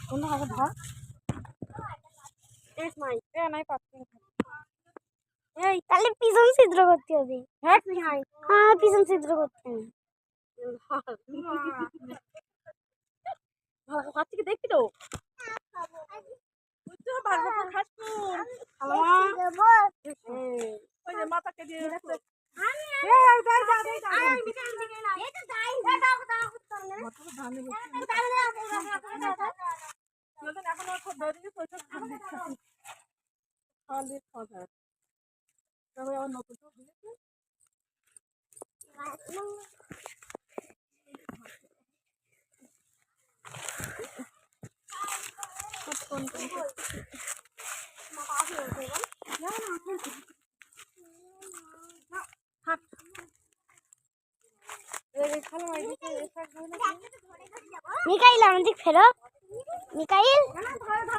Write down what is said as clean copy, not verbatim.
কোনটা হবে ধর নাই পাচ্ছি এই তাহলে পিছন ছিদ্র করতে হবে। হ্যাঁ হ্যাঁ পিছন ছিদ্র করতে হবে। খাচ্ছি কি দেখবি তো মাথাকে দিয়ে মিকাইল আমাদের ফেরো মিকাইল